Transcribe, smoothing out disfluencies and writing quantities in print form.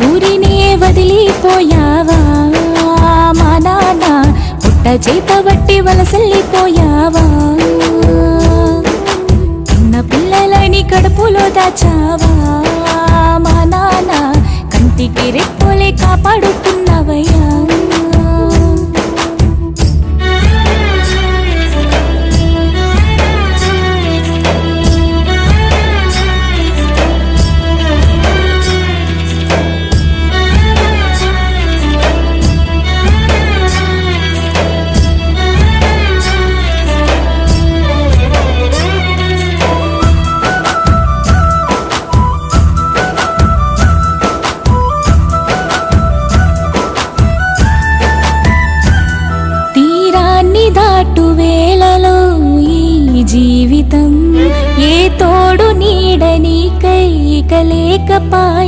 ఊరినే వదిలిపోయావా మా నాన్న, పుట్ట చేత బట్టి వలసల్లిపోయావా, చిన్న పిల్లలని కడుపులో దాచావా మా నాన్న, కంటికి రెప్పోలే కాపాడుతున్నవయ్యా. దాటు వేళలో ఈ జీవితం ఏ తోడు నీడని కైకలేకపాయ.